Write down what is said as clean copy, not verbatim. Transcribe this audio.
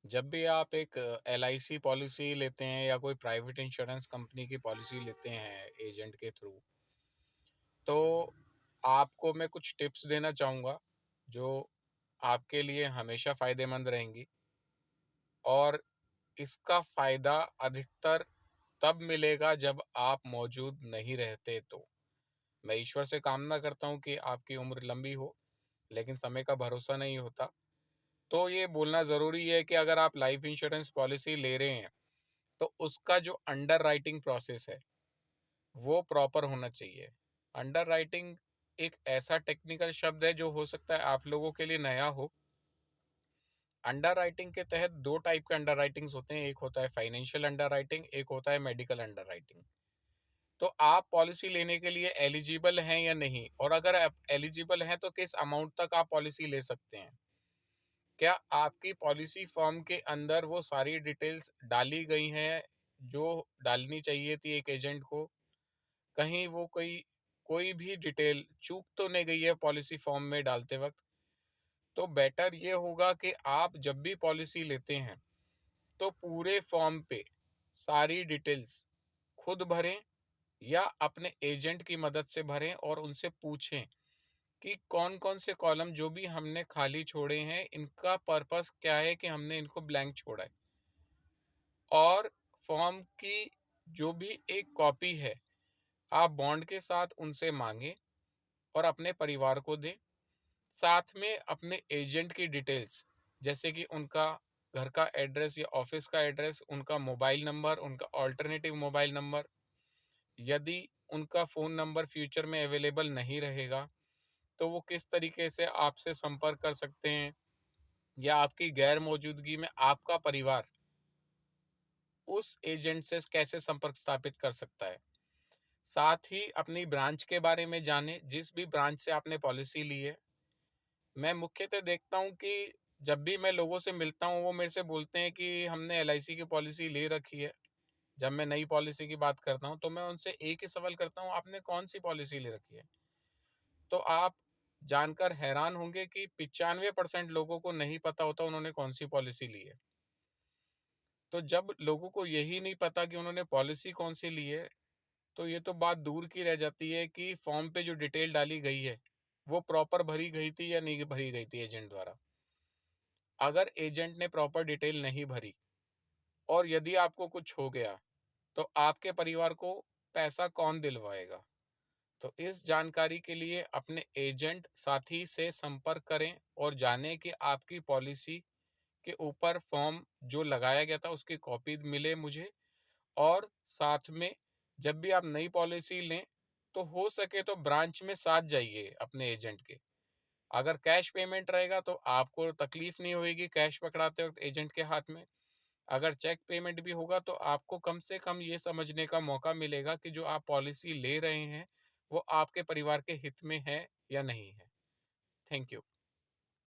जब भी आप एक एलआईसी पॉलिसी लेते हैं या कोई प्राइवेट इंश्योरेंस कंपनी की पॉलिसी लेते हैं एजेंट के थ्रू, तो आपको मैं कुछ टिप्स देना चाहूँगा जो आपके लिए हमेशा फ़ायदेमंद रहेंगी। और इसका फ़ायदा अधिकतर तब मिलेगा जब आप मौजूद नहीं रहते तो। मैं ईश्वर से कामना करता हूँ कि आपकी उम्र लंबी हो, लेकिन समय का भरोसा नहीं होता। तो ये बोलना ज़रूरी है कि अगर आप लाइफ़ इंश्योरेंस पॉलिसी ले रहे हैं, तो उसका जो अंडरराइटिंग प्रोसेस है, वो प्रॉपर होना चाहिए। अंडरराइटिंग एक ऐसा टेक्निकल शब्द है जो हो सकता है आप लोगों के लिए नया हो। अंडरराइटिंग के तहत 2 टाइप के अंडरराइटिंग्स होते हैं, एक होता है फाइनेंशियल अंडरराइटिंग, एक होता है मेडिकल अंडरराइटिंग। तो आप पॉलिसी लेने के लिए एलिजिबल हैं या नहीं, और अगर आप एलिजिबल हैं तो किस अमाउंट तक आप पॉलिसी ले सकते हैं। क्या आपकी पॉलिसी फॉर्म के अंदर वो सारी डिटेल्स डाली गई हैं जो डालनी चाहिए थी एक एजेंट को? कहीं वो कोई कोई भी डिटेल चूक तो नहीं गई है पॉलिसी फॉर्म में डालते वक्त? तो बेटर ये होगा कि आप जब भी पॉलिसी लेते हैं तो पूरे फॉर्म पे सारी डिटेल्स खुद भरें या अपने एजेंट की मदद से भरें और उनसे पूछें कि कौन कौन से कॉलम जो भी हमने खाली छोड़े हैं, इनका पर्पस क्या है कि हमने इनको ब्लैंक छोड़ा है। और फॉर्म की जो भी एक कॉपी है, आप बॉन्ड के साथ उनसे मांगें और अपने परिवार को दें। साथ में अपने एजेंट की डिटेल्स, जैसे कि उनका घर का एड्रेस या ऑफिस का एड्रेस, उनका मोबाइल नंबर, उनका ऑल्टरनेटिव मोबाइल नंबर, यदि उनका फ़ोन नंबर फ्यूचर में अवेलेबल नहीं रहेगा, तो वो किस तरीके से आपसे संपर्क कर सकते हैं, या आपकी गैर मौजूदगी में आपका परिवार उस एजेंट से कैसे संपर्क स्थापित कर सकता है। साथ ही अपनी ब्रांच के बारे में जानें, जिस भी ब्रांच से आपने पॉलिसी ली है। मैं मुख्यतः देखता हूँ कि जब भी मैं लोगों से मिलता हूँ, वो मेरे से बोलते हैं कि हमने एलआईसी की पॉलिसी ले रखी है। जब मैं नई पॉलिसी की बात करता हूँ, तो मैं उनसे एक ही सवाल करता हूँ, आपने कौन-सी पॉलिसी ले रखी है? तो आप जानकर हैरान होंगे कि 95% लोगों को नहीं पता होता उन्होंने कौन-सी पॉलिसी ली है। तो जब लोगों को यही नहीं पता कि उन्होंने पॉलिसी कौन-सी ली है, तो ये तो बात दूर की रह जाती है कि फॉर्म पे जो डिटेल डाली गई है, वो प्रॉपर भरी गई थी या नहीं भरी गई थी एजेंट द्वारा। अगर एजेंट ने प्रॉपर डिटेल नहीं भरी और यदि आपको कुछ हो गया, तो आपके परिवार को पैसा कौन दिलवाएगा? तो इस जानकारी के लिए अपने एजेंट साथी से संपर्क करें और जानें कि आपकी पॉलिसी के ऊपर फॉर्म जो लगाया गया था उसकी कॉपी मिले मुझे। और साथ में जब भी आप नई पॉलिसी लें, तो हो सके तो ब्रांच में साथ जाइए अपने एजेंट के। अगर कैश पेमेंट रहेगा तो आपको तकलीफ नहीं होएगी कैश पकड़ाते वक्त एजेंट के हाथ में। अगर चेक पेमेंट भी होगा तो आपको कम से कम ये समझने का मौका मिलेगा कि जो आप पॉलिसी ले रहे हैं, वो आपके परिवार के हित में है या नहीं है। Thank you.